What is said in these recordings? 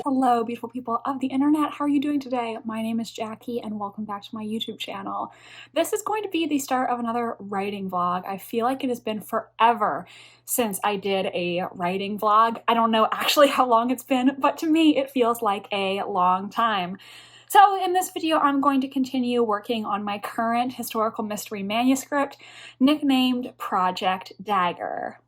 Hello, beautiful people of the internet. How are you doing today? My name is Jackie and welcome back to my YouTube channel. This is going to be the start of another writing vlog. I feel like it has been forever since I did a writing vlog. I don't know actually how long it's been, but to me it feels like a long time. So in this video, I'm going to continue working on my current historical mystery manuscript, nicknamed Project Dagger.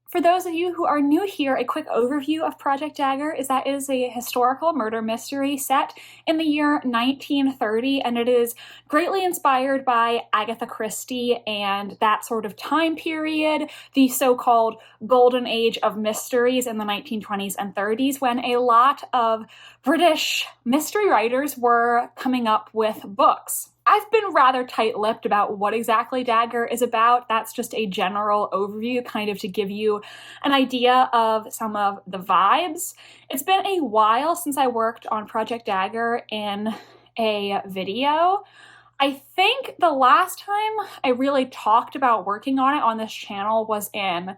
For those of you who are new here, a quick overview of Project Dagger is that it is a historical murder mystery set in the year 1930, and it is greatly inspired by Agatha Christie and that sort of time period, the so-called golden age of mysteries in the 1920s and 30s, when a lot of British mystery writers were coming up with books. I've been rather tight-lipped about what exactly Dagger is about. That's just a general overview, kind of to give you an idea of some of the vibes. It's been a while since I worked on Project Dagger in a video. I think the last time I really talked about working on it on this channel was in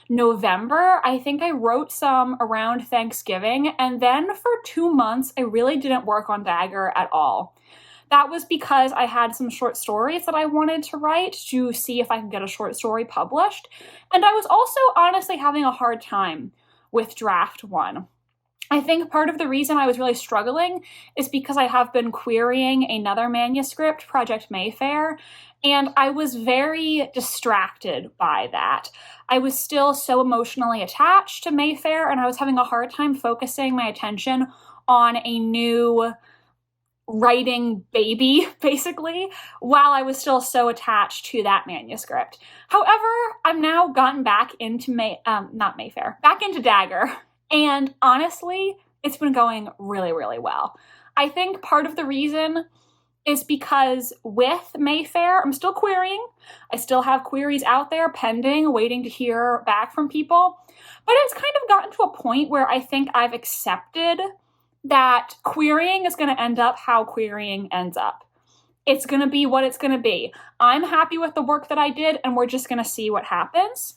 November. I think I wrote some around Thanksgiving, and then for 2 months I really didn't work on Dagger at all. That was because I had some short stories that I wanted to write to see if I could get a short story published. And I was also honestly having a hard time with draft one. I think part of the reason I was really struggling is because I have been querying another manuscript, Project Mayfair, and I was very distracted by that. I was still so emotionally attached to Mayfair, and I was having a hard time focusing my attention on a new writing baby, basically, while I was still so attached to that manuscript. However, I've now gotten back into back into Dagger, and honestly, it's been going really, really well. I think part of the reason is because with Mayfair, I'm still querying. I still have queries out there pending, waiting to hear back from people, but it's kind of gotten to a point where I think I've accepted that querying is going to end up how querying ends up. It's going to be what it's going to be. I'm happy with the work that I did, and we're just going to see what happens.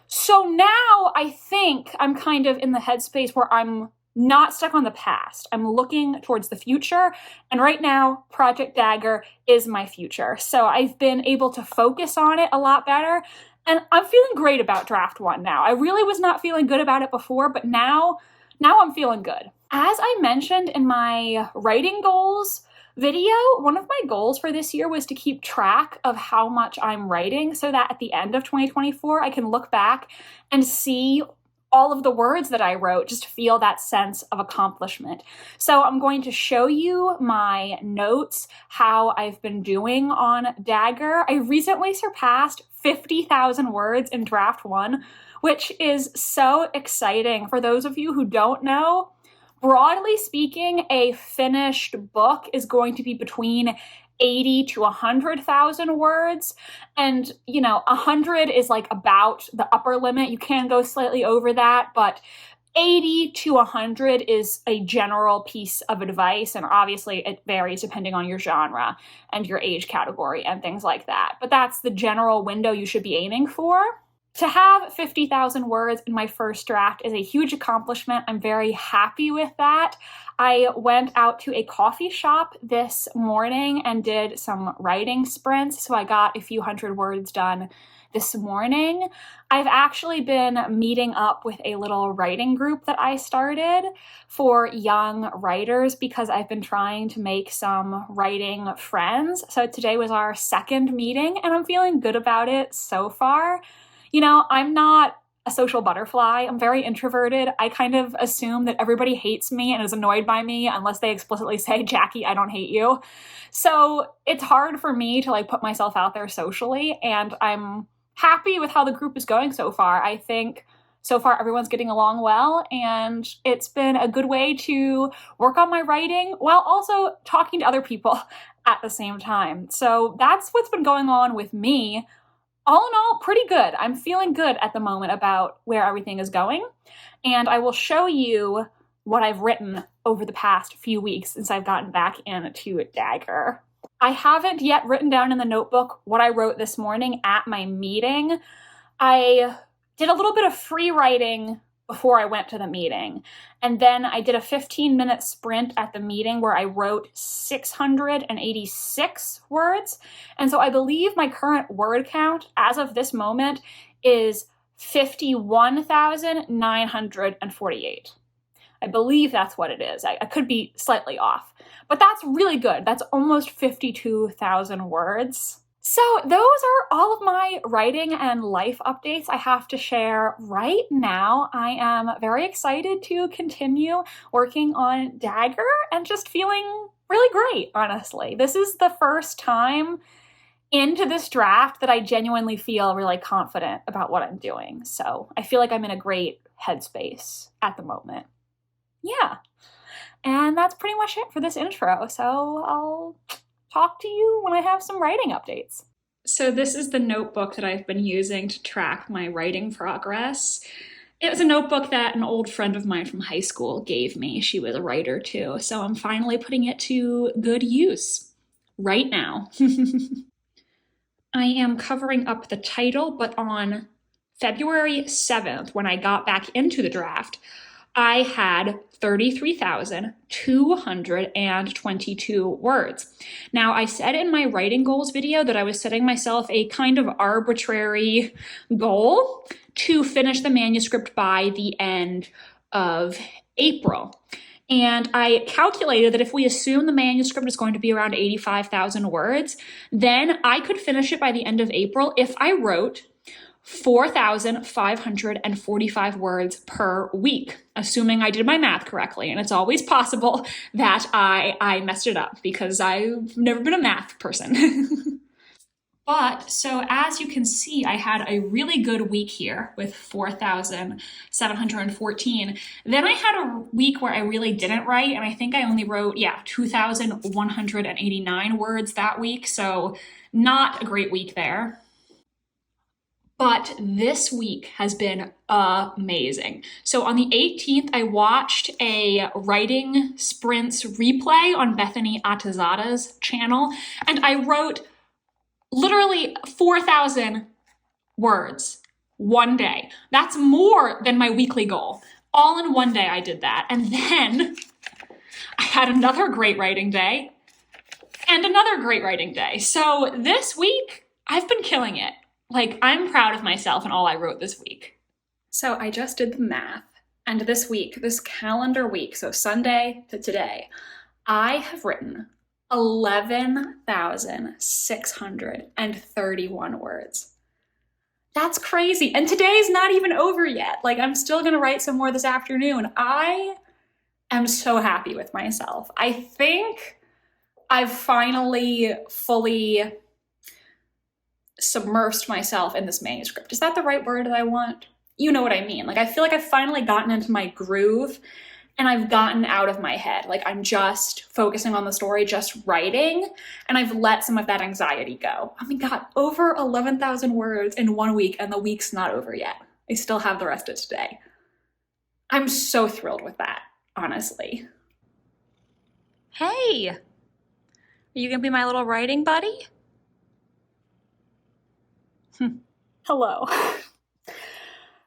So now I think I'm kind of in the headspace where I'm not stuck on the past. I'm looking towards the future, and right now, Project Dagger is my future. So I've been able to focus on it a lot better, and I'm feeling great about draft one now. I really was not feeling good about it before, but now I'm feeling good. As I mentioned in my writing goals video, one of my goals for this year was to keep track of how much I'm writing so that at the end of 2024, I can look back and see all of the words that I wrote, just to feel that sense of accomplishment. So I'm going to show you my notes, how I've been doing on Dagger. I recently surpassed 50,000 words in draft one, which is so exciting. For those of you who don't know, broadly speaking, a finished book is going to be between 80 to 100,000 words. And, 100 is like about the upper limit. You can go slightly over that, but 80 to 100 is a general piece of advice. And obviously it varies depending on your genre and your age category and things like that. But that's the general window you should be aiming for. To have 50,000 words in my first draft is a huge accomplishment. I'm very happy with that. I went out to a coffee shop this morning and did some writing sprints, so I got a few hundred words done this morning. I've actually been meeting up with a little writing group that I started for young writers because I've been trying to make some writing friends. So today was our second meeting, and I'm feeling good about it so far. I'm not a social butterfly. I'm very introverted. I kind of assume that everybody hates me and is annoyed by me unless they explicitly say, Jackie, I don't hate you. So it's hard for me to put myself out there socially, and I'm happy with how the group is going so far. I think so far everyone's getting along well, and it's been a good way to work on my writing while also talking to other people at the same time. So that's what's been going on with me. All in all, pretty good. I'm feeling good at the moment about where everything is going, and I will show you what I've written over the past few weeks since I've gotten back into Dagger. I haven't yet written down in the notebook what I wrote this morning at my meeting. I did a little bit of free writing before I went to the meeting. And then I did a 15-minute sprint at the meeting where I wrote 686 words. And so I believe my current word count as of this moment is 51,948. I believe that's what it is. I could be slightly off, but that's really good. That's almost 52,000 words. So those are all of my writing and life updates I have to share right now. I am very excited to continue working on Dagger and just feeling really great, honestly. This is the first time into this draft that I genuinely feel really confident about what I'm doing. So I feel like I'm in a great headspace at the moment. Yeah. And that's pretty much it for this intro. So I'll talk to you when I have some writing updates. So this is the notebook that I've been using to track my writing progress. It was a notebook that an old friend of mine from high school gave me. She was a writer too, so I'm finally putting it to good use right now. I am covering up the title, but on February 7th, when I got back into the draft, I had 33,222 words. Now, I said in my writing goals video that I was setting myself a kind of arbitrary goal to finish the manuscript by the end of April. And I calculated that if we assume the manuscript is going to be around 85,000 words, then I could finish it by the end of April if I wrote 4,545 words per week, assuming I did my math correctly. And it's always possible that I messed it up because I've never been a math person. But so as you can see, I had a really good week here with 4,714. Then I had a week where I really didn't write, and I think I only wrote, 2,189 words that week. So not a great week there. But this week has been amazing. So on the 18th, I watched a writing sprints replay on Bethany Atazada's channel, and I wrote literally 4,000 words one day. That's more than my weekly goal. All in one day I did that. And then I had another great writing day and another great writing day. So this week, I've been killing it. Like, I'm proud of myself and all I wrote this week. So I just did the math. And this week, this calendar week, so Sunday to today, I have written 11,631 words. That's crazy. And today's not even over yet. Like, I'm still going to write some more this afternoon. I am so happy with myself. I think I've finally fully submersed myself in this manuscript. Is that the right word that I want? You know what I mean. Like, I feel like I've finally gotten into my groove and I've gotten out of my head. Like, I'm just focusing on the story, just writing, and I've let some of that anxiety go. Oh my God, over 11,000 words in 1 week, and the week's not over yet. I still have the rest of today. I'm so thrilled with that, honestly. Hey, are you gonna be my little writing buddy? Hello.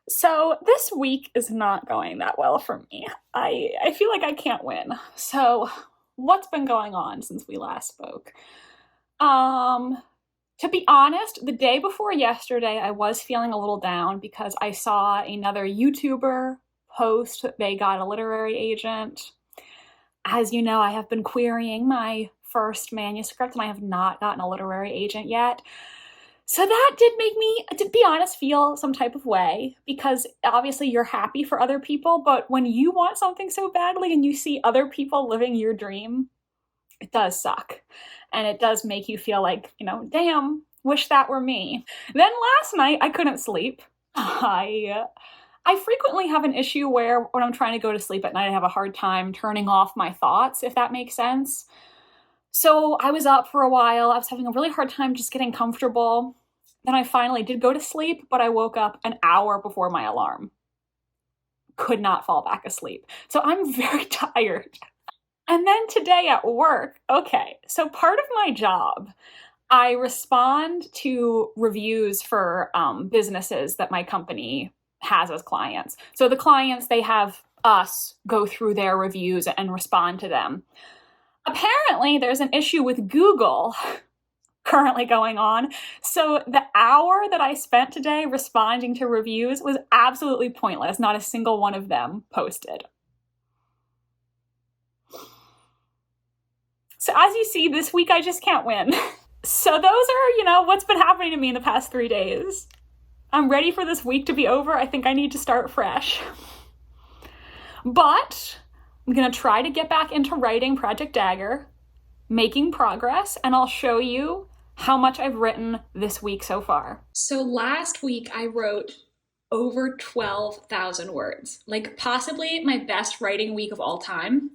So this week is not going that well for me. I feel like I can't win. So what's been going on since we last spoke? To be honest, the day before yesterday, I was feeling a little down because I saw another YouTuber post that they got a literary agent. As you know, I have been querying my first manuscript and I have not gotten a literary agent yet. So that did make me, to be honest, feel some type of way, because obviously you're happy for other people, but when you want something so badly and you see other people living your dream, it does suck. And it does make you feel like, damn, wish that were me. Then last night, I couldn't sleep. I frequently have an issue where when I'm trying to go to sleep at night, I have a hard time turning off my thoughts, if that makes sense. So I was up for a while. I was having a really hard time just getting comfortable. Then I finally did go to sleep, but I woke up an hour before my alarm. Could not fall back asleep. So I'm very tired. And then today at work, okay, so part of my job, I respond to reviews for businesses that my company has as clients. So the clients, they have us go through their reviews and respond to them. Apparently, there's an issue with Google currently going on. So the hour that I spent today responding to reviews was absolutely pointless. Not a single one of them posted. So as you see, this week I just can't win. So those are, what's been happening to me in the past 3 days. I'm ready for this week to be over. I think I need to start fresh. But I'm going to try to get back into writing Project Dagger, making progress, and I'll show you how much I've written this week so far. So last week I wrote over 12,000 words, like possibly my best writing week of all time.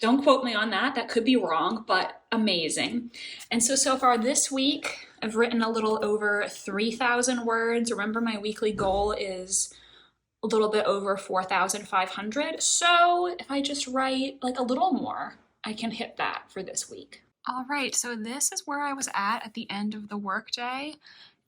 Don't quote me on that. That could be wrong, but amazing. And so far this week, I've written a little over 3,000 words. Remember, my weekly goal is a little bit over 4,500. So if I just write like a little more, I can hit that for this week. All right, so this is where I was at the end of the workday.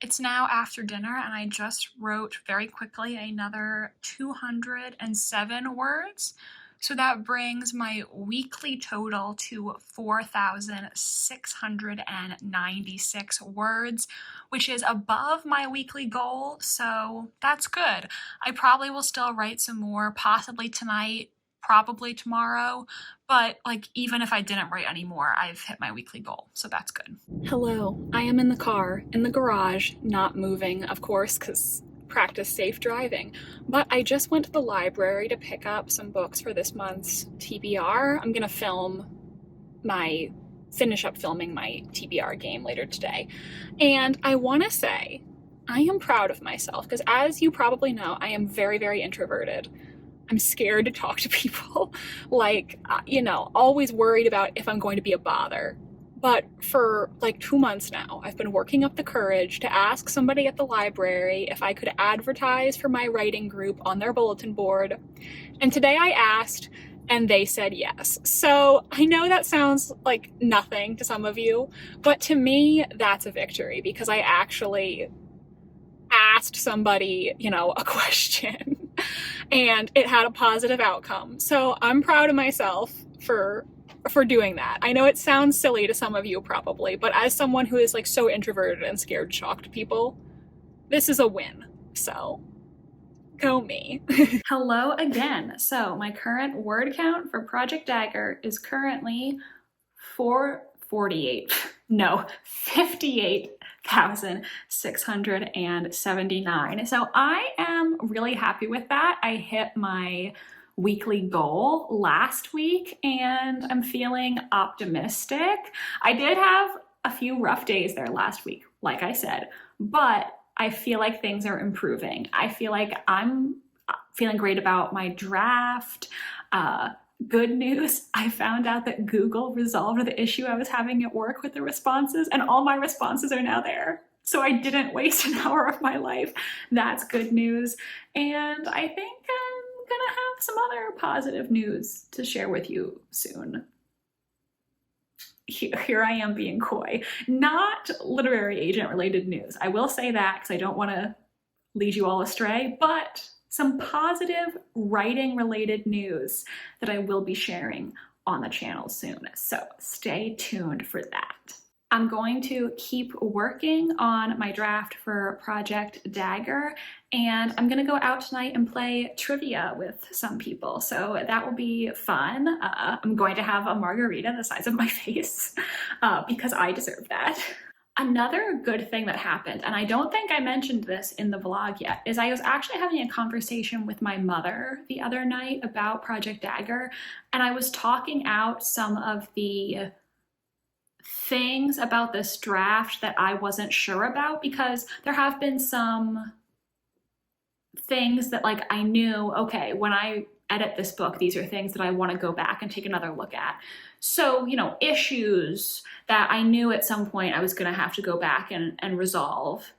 It's now after dinner, and I just wrote very quickly another 207 words. So that brings my weekly total to 4,696 words, which is above my weekly goal, so that's good. I probably will still write some more, possibly tonight, probably tomorrow, but even if I didn't write any more, I've hit my weekly goal, so that's good. Hello, I am in the car, in the garage, not moving, of course, because practice safe driving. But I just went to the library to pick up some books for this month's TBR. I'm gonna finish up filming my TBR game later today. And I wanna say, I am proud of myself, because as you probably know, I am very, very introverted. I'm scared to talk to people, always worried about if I'm going to be a bother. But for 2 months now, I've been working up the courage to ask somebody at the library if I could advertise for my writing group on their bulletin board. And today I asked, and they said yes. So I know that sounds like nothing to some of you, but to me, that's a victory, because I actually asked somebody, a question and it had a positive outcome. So I'm proud of myself for doing that. I know it sounds silly to some of you probably, but as someone who is so introverted and scared to talk to people, this is a win. So go me. Hello again. So my current word count for Project Dagger is currently 58,679. So I am really happy with that. I hit my weekly goal last week and I'm feeling optimistic. I did have a few rough days there last week, like I said, but I feel like things are improving. I feel like I'm feeling great about my draft. Good news, I found out that Google resolved the issue I was having at work with the responses, and all my responses are now there. So I didn't waste an hour of my life. That's good news. And I think I'm gonna have some other positive news to share with you soon. Here I am being coy. Not literary agent related news. I will say that because I don't want to lead you all astray, but some positive writing related news that I will be sharing on the channel soon. So stay tuned for that. I'm going to keep working on my draft for Project Dagger, and I'm gonna go out tonight and play trivia with some people, so that will be fun. I'm going to have a margarita the size of my face because I deserve that. Another good thing that happened, and I don't think I mentioned this in the vlog yet, is I was actually having a conversation with my mother the other night about Project Dagger, and I was talking out some of the things about this draft that I wasn't sure about, because there have been some things that I knew, okay, when I edit this book, these are things that I want to go back and take another look at. So, issues that I knew at some point I was going to have to go back and resolve,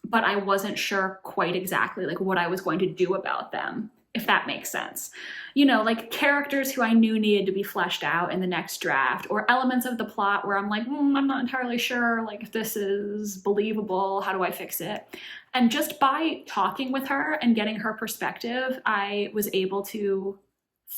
but I wasn't sure quite exactly what I was going to do about them. if that makes sense. You know, like characters who I knew needed to be fleshed out in the next draft, or elements of the plot where I'm like, I'm not entirely sure, like if this is believable, how do I fix it? And just by talking with her and getting her perspective, I was able to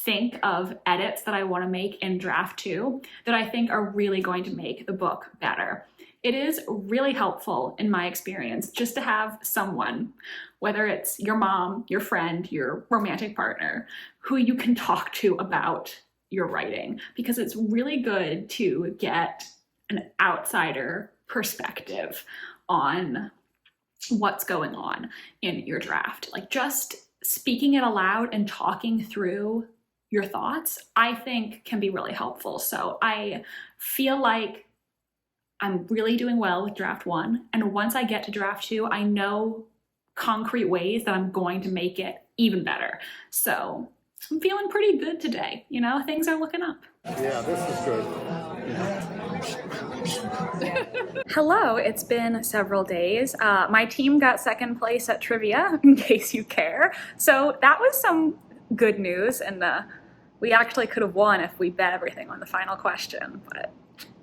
think of edits that I want to make in draft 2 that I think are really going to make the book better. It is really helpful in my experience just to have someone, whether it's your mom, your friend, your romantic partner, who you can talk to about your writing, because it's really good to get an outsider perspective on what's going on in your draft. Like just speaking it aloud and talking through your thoughts, I think can be really helpful. So I feel like I'm really doing well with draft 1. And once I get to draft 2, I know concrete ways that I'm going to make it even better. So I'm feeling pretty good today. You know, things are looking up. Yeah, this is good. Hello, it's been several days. My team got second place at trivia, in case you care. So that was some good news, and we actually could have won if we bet everything on the final question, but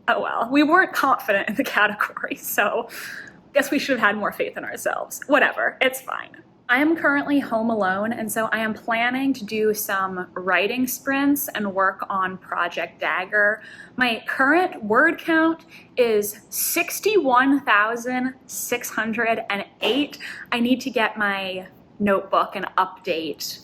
oh well. We weren't confident in the category, so I guess we should have had more faith in ourselves. Whatever, it's fine. I am currently home alone, and so I am planning to do some writing sprints and work on Project Dagger. My current word count is 61,608. I need to get my notebook and update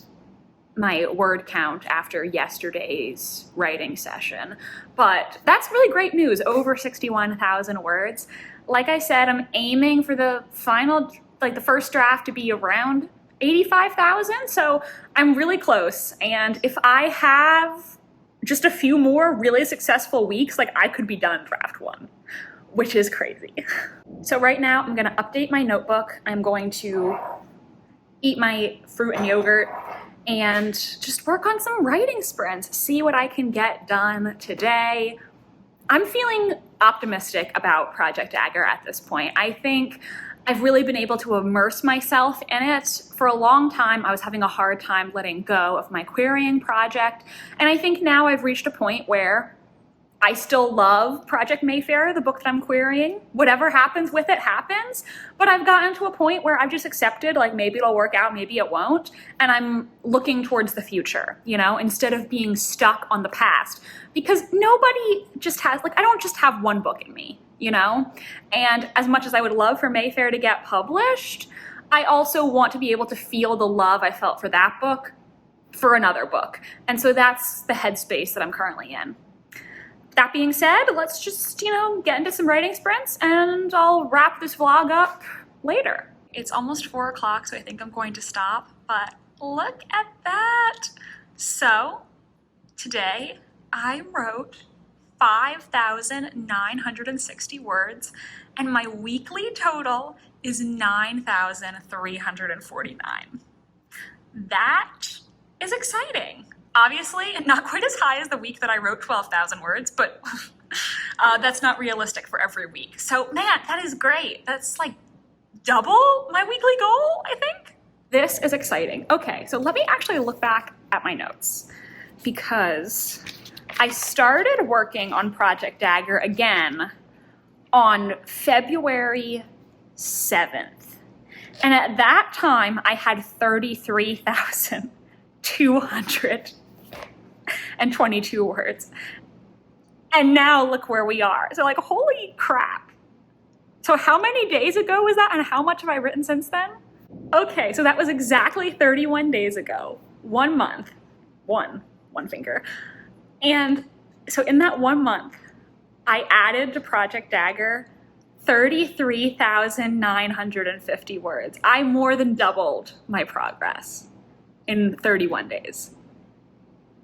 my word count after yesterday's writing session. But that's really great news, over 61,000 words. Like I said, I'm aiming for the final, like the first draft to be around 85,000, so I'm really close. And if I have just a few more really successful weeks, like I could be done draft 1, which is crazy. So right now I'm gonna update my notebook. I'm going to eat my fruit and yogurt and just work on some writing sprints, see what I can get done today. I'm feeling optimistic about Project Dagger at this point. I think I've really been able to immerse myself in it. For a long time, I was having a hard time letting go of my querying project, and I think now I've reached a point where I still love Project Mayfair, the book that I'm querying. Whatever happens with it happens, but I've gotten to a point where I've just accepted, like maybe it'll work out, maybe it won't, and I'm looking towards the future, you know, instead of being stuck on the past. Because nobody just has, like, I don't just have one book in me, you know? And as much as I would love for Mayfair to get published, I also want to be able to feel the love I felt for that book for another book. And so that's the headspace that I'm currently in. That being said, let's just, you know, get into some writing sprints, and I'll wrap this vlog up later. It's almost 4 o'clock, so I think I'm going to stop, but look at that. So today I wrote 5,960 words, and my weekly total is 9,349. That is exciting. Obviously, not quite as high as the week that I wrote 12,000 words, but that's not realistic for every week. So man, that is great. That's like double my weekly goal, I think. This is exciting. Okay, so let me actually look back at my notes, because I started working on Project Dagger again on February 7th. And at that time, I had 33,222 words. And now look where we are. So like, holy crap. So how many days ago was that, and how much have I written since then? Okay, so that was exactly 31 days ago. 1 month. One finger. And so in that 1 month, I added to Project Dagger 33,950 words. I more than doubled my progress in 31 days.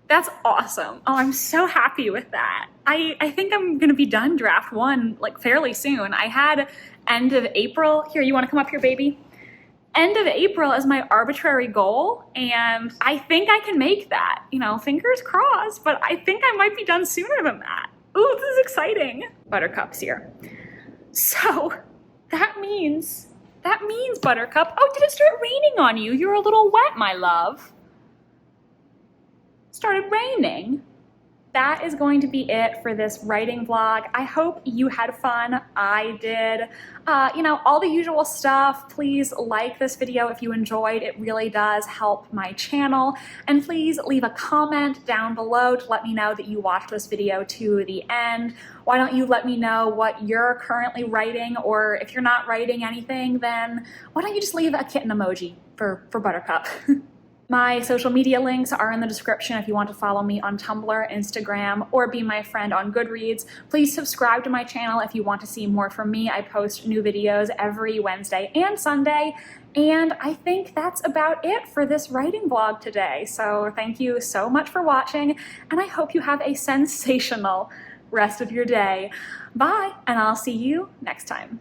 That's awesome. Oh, I'm so happy with that. I think I'm gonna be done draft 1 like fairly soon. I had end of April. Here, you wanna come up here, baby? End of April as my arbitrary goal, and I think I can make that. You know, fingers crossed, but I think I might be done sooner than that. Ooh, this is exciting. Buttercup's here. So that means Buttercup, oh, did it start raining on you? You're a little wet, my love. started raining. That is going to be it for this writing vlog. I hope you had fun. I did. You know, all the usual stuff. Please like this video if you enjoyed. It really does help my channel. And please leave a comment down below to let me know that you watched this video to the end. Why don't you let me know what you're currently writing, or if you're not writing anything, then why don't you just leave a kitten emoji for Buttercup. My social media links are in the description if you want to follow me on Tumblr, Instagram, or be my friend on Goodreads. Please subscribe to my channel if you want to see more from me. I post new videos every Wednesday and Sunday. And I think that's about it for this writing vlog today. So thank you so much for watching, and I hope you have a sensational rest of your day. Bye, and I'll see you next time.